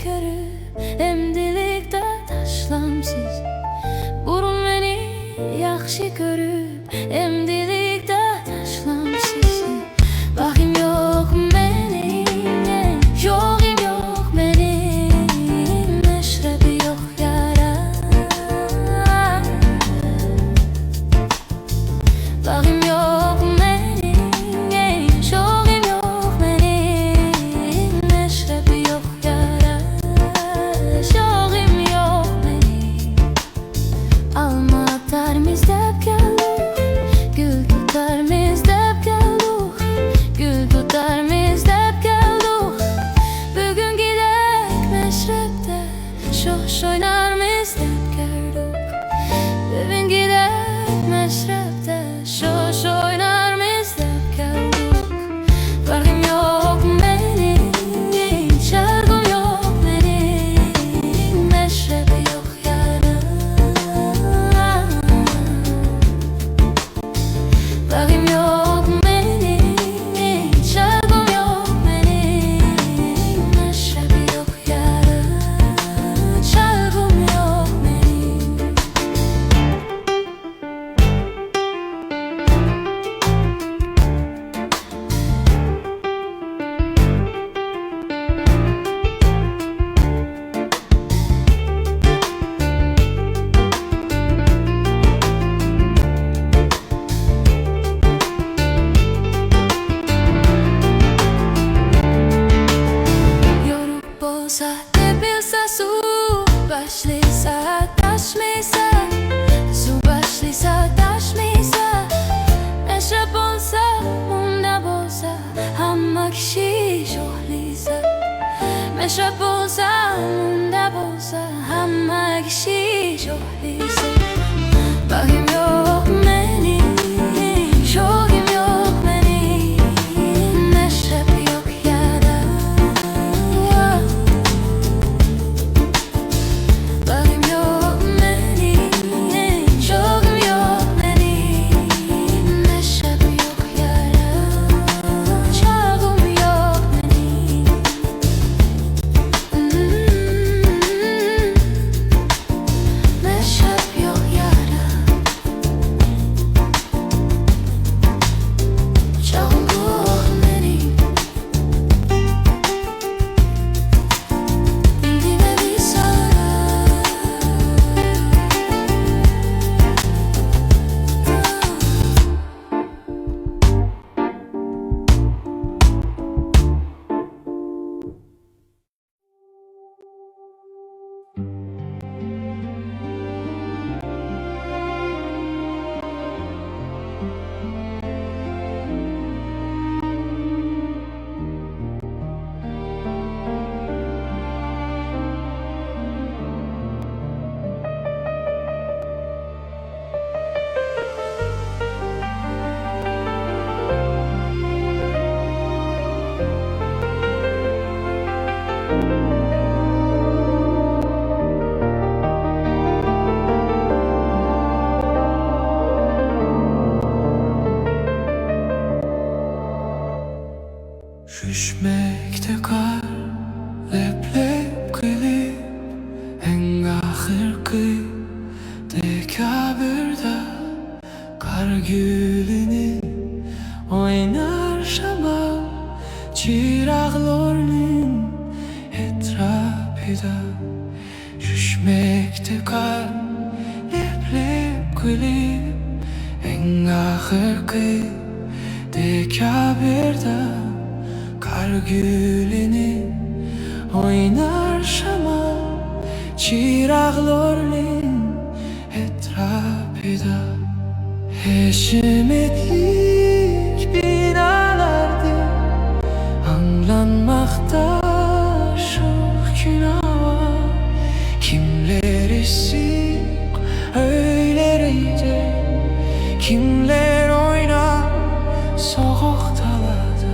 görüp emdilikdə taşlamsız. Burun məni yaxşı görüp emdilikdə taşlamsız. Baxım yox mənim, yoxum yox mənim, məşrəbi yox yara. Baxım yox mənim, yoxum yox mənim, məşrəbi yox yara. Yoxum yox mənim. Alma tarmiz dəb gəldik, gül tutarmiz dəb gəldik, gül tutarmiz dəb gəldik. Bugün gidək məşrəbdə, şoş oynarmiz dəb gəldik. Bugün gidək məşrəbdə, şoş oynarmiz dəb gəldik. Baxım yox mənim, şərqim yox mənim, məşrəbi yox yara. Baxım yox mənim, şərqim yox mənim, məşrəbi yox yara. Şərqim yox mənim. Yoruq bolsa, depilsə su başlaysa, daşmaysa. Su başlaysa, daşmaysa. Məşrəb olsa, munda bolsa, hamma kişi şoxlaysa. Məşrəb olsa, munda bolsa, hamma kişi şoxlaysa. Baxım yox mənim, yoxum yox mənim, məşrəbi yox yara. Baxım yox mənim, yoxum yox mənim, məşrəbi yox yara. Çağım yox mənim. Məşrəb yox yara. Çağım yox mənim. Bildiyimə bir sara. Düşmekte kar, lep lep kılıp en ahırkı dekabirde kar gülünün oynar şamal çıraqlarının etrafında. Düşmekte kar, lep lep kılıp en ahırkı dekabirde kar gülünün oynar şamal çıraqlarının etrafında. Heşmetlik binalardı anlanmakta çok günah. Kimler isik öyleriydi, kimler oynar sokaktalarda.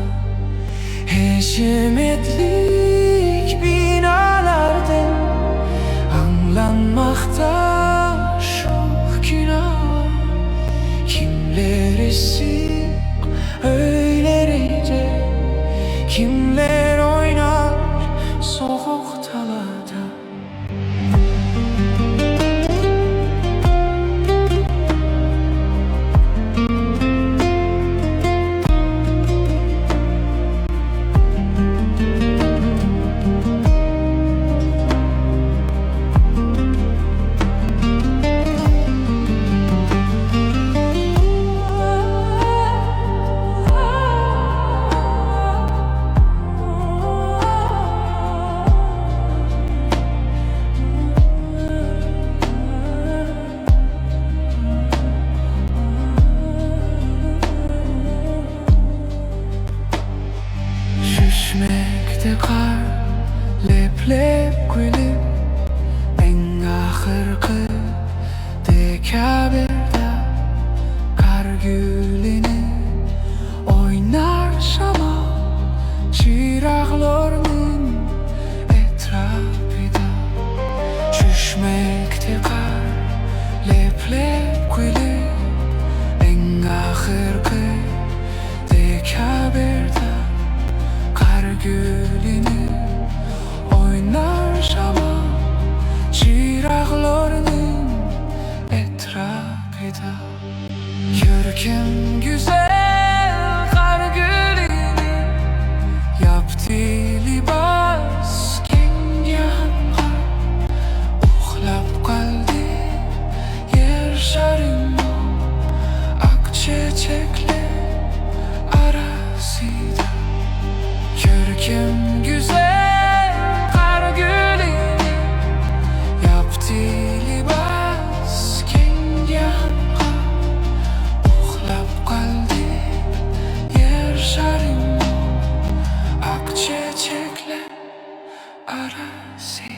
Heşmetlik binalarda anlanmakta çok günah. Kimler leplep gülüp en ahırkı dekaberda kar gülünü oynar şama çıraqlarının etrafında düşmekte kar leplep gülüp en ahırkı dekaberda kar gülünü oynar şama çıraqlarının etrafında görkem güzel kar gülünü yaptı libas kendiyanğa uxlap kaldı yer şarında ak çiçekler arasında görkem güzel kar gülünü yaptı libas kendiyanğa uxlap kaldı yer şarında ak çiçekler arasında.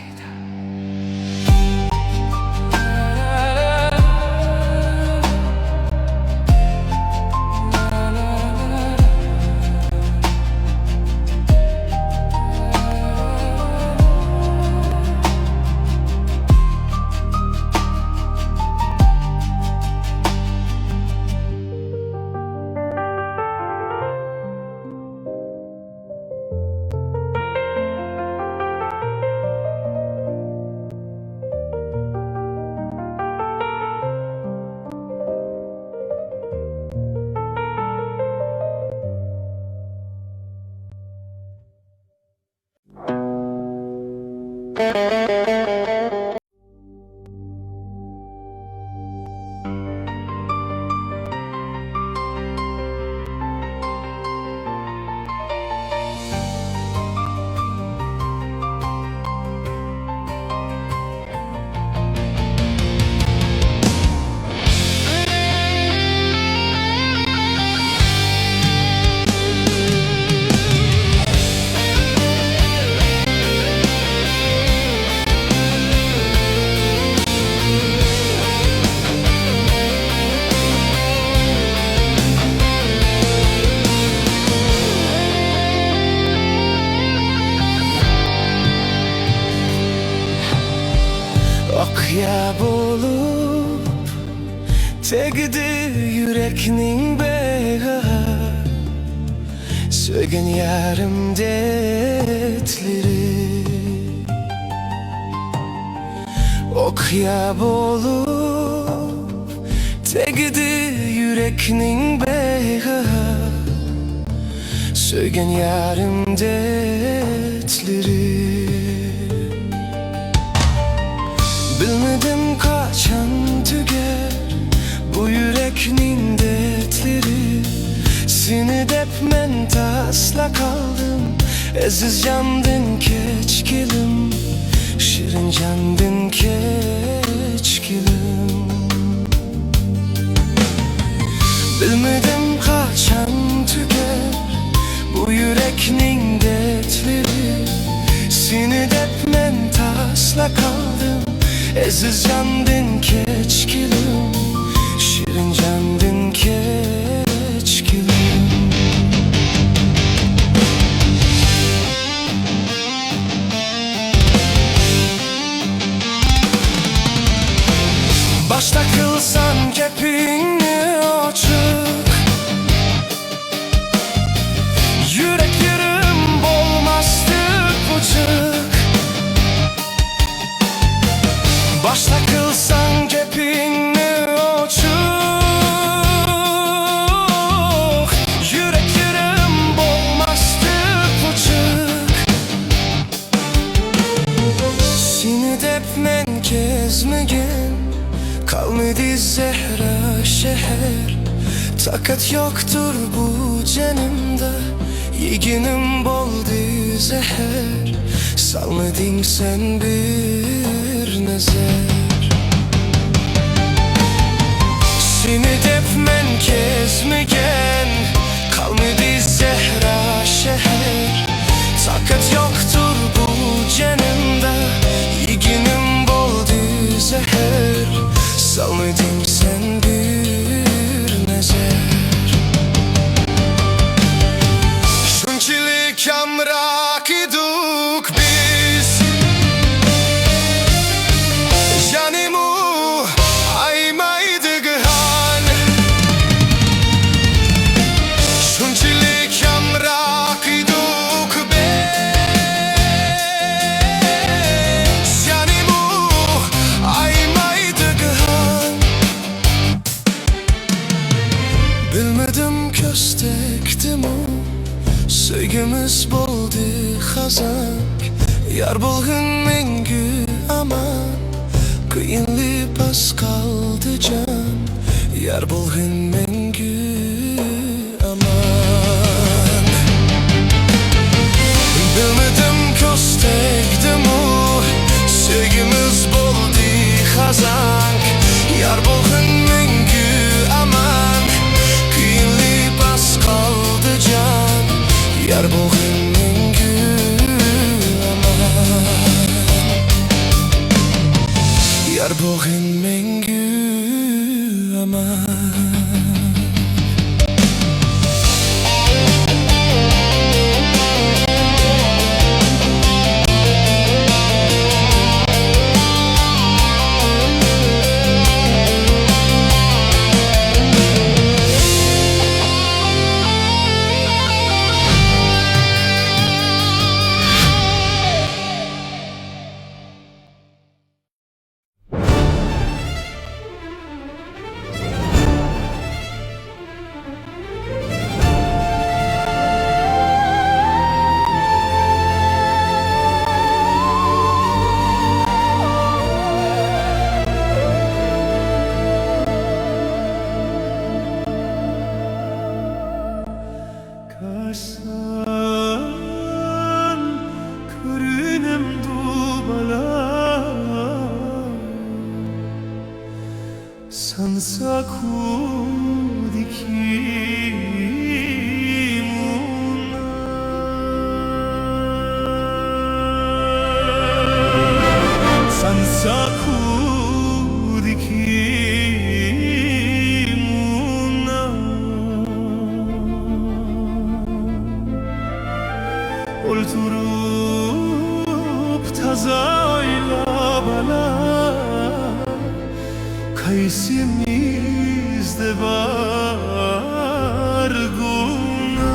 Akyab olup tegdi yürekning beha söygen yarım detleri Akyab olup tegdi yürekning beha söygen yarım detleri Bilmedim kaçan tüger bu yüreknin dertleri Seni dep men tasla kaldım Aziz candın keçkilim Şirin candın keçkilim Bilmedim kaçan tüger bu yüreknin dertleri Seni dep men tasla kaldım Aziz candın keçkilim Şirin candın keçkilim Başta kılsan kepini açık Yürek yürüm bolmazdık buçuk Başta kılsan kepini açık Yürek yürüm bolmazdık buçuk Seni dep men kezmegen Kalmadı zehra şehir Takat yoktur bu canımda Yeginim boldu zehir Salmadın sen bir nazar Seni dep men kezmegen Kalmadı zehra şehir Takat yoktur bu canımda bolğun mengü aman, kıyınlı pas kaldı can. Yar bolğun mengü aman. Bilmedim köstekdim o, sevgimiz boldu kazank. Yar bolğun mengü aman, kıyınlı pas kaldı can. Yar bolğun mengü aman. Yar bolğun mengü aman. Kasan körünem dubala sansa kudikimuna sansa kudikimuna Olturup tazayla bana kaysimizde var guna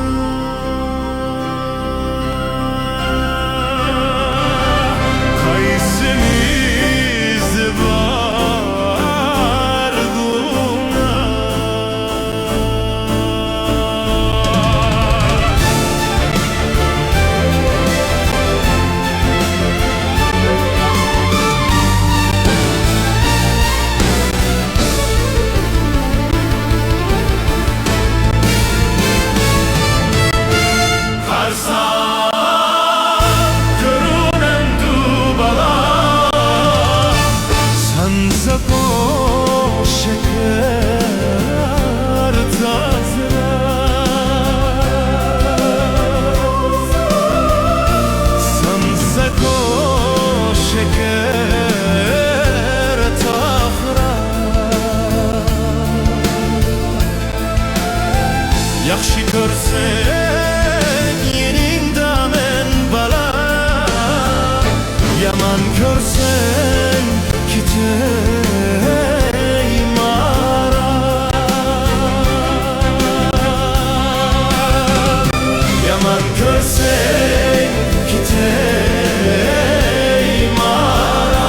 kaysimizde var guna Yaxşı görsen yeningda men bala, yaman görsen kitey mara. Yaman görsen kitey mara.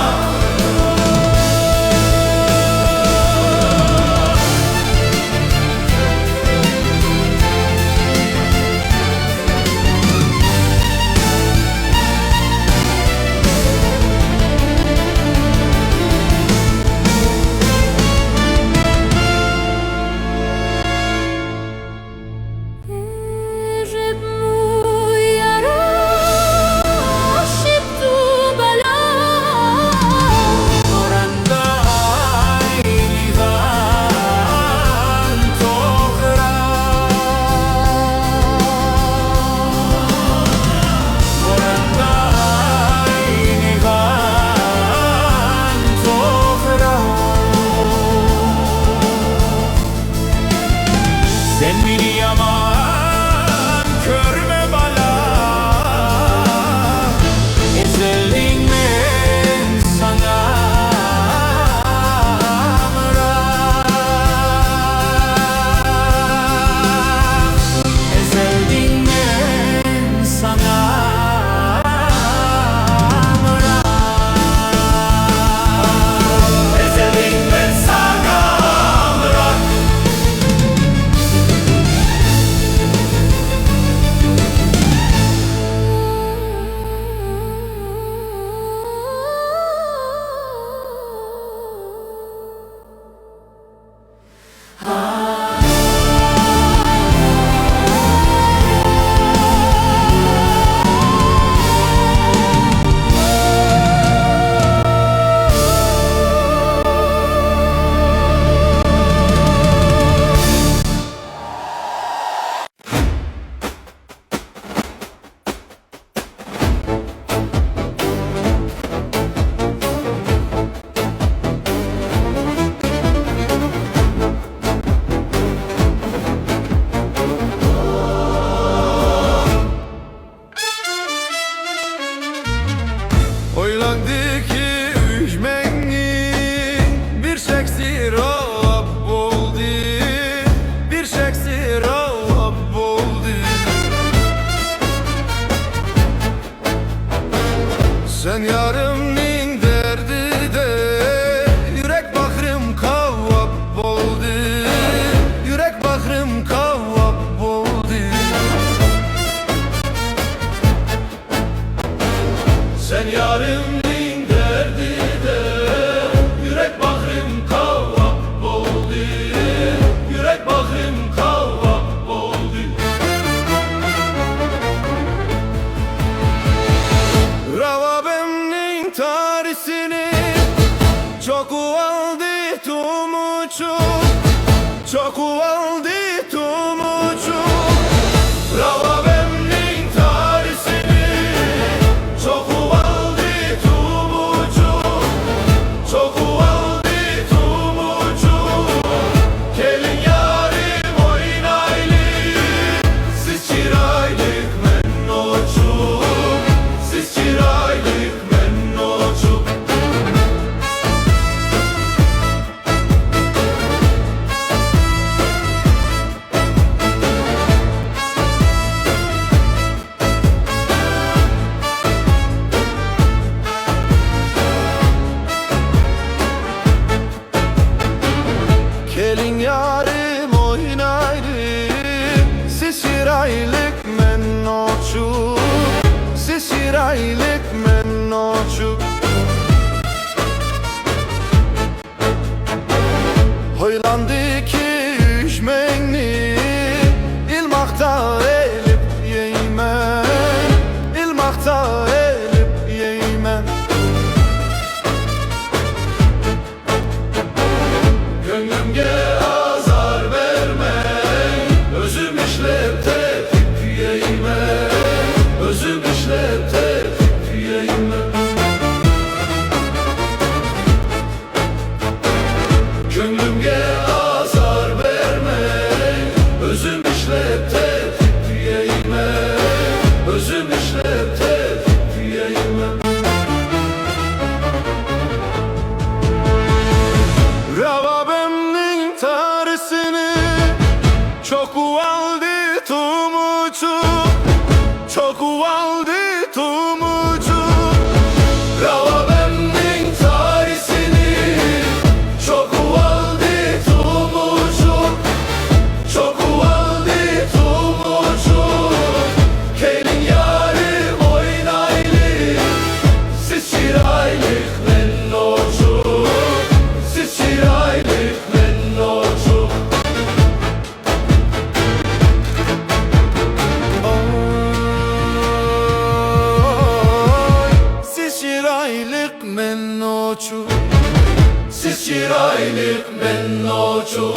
yarımning derdide Yürek bakırım kavvap oldu Yürek bakırım kavvap oldu Sen yarimning derdide Yürek bakırım kavvap oldu Yürek bakırım kavvap oldu Ravabemning tarisini Çok uvaldi tumuçu Çok uvaldi tumuçu Ravabemning tarisini Çok uvaldi tumuçu Çok uvaldi tumuçu Gelin yarim oynaylı Siz çiraylık men noçu Siz çiraylık men noçu Gelin yarim oynaylı Siz şiraylık men noçu Siz şiraylık men noçu Hoylandı ki üşmenni İlmakta elip yeymen İlmakta elip yeymen Gönlümge azar verme Özüm işlep tepip yeyme Özüm işlep tepip yeyme Gönlümge azar verme Özüm işlep tepip yeyme Özüm işlep tepip yeyme Ravabemning tarisini Çok uvaldi tumuçu Çok uvaldi tumuçu Ravabemning tarisini Çok uvaldi tumuçu Çok uvaldi tumuçu Gelin yarim oynaylı Siz çiraylık men noçu Siz çiraylık men noçu Oy, siz şiraylık men noçu Siz çiraylık men noçu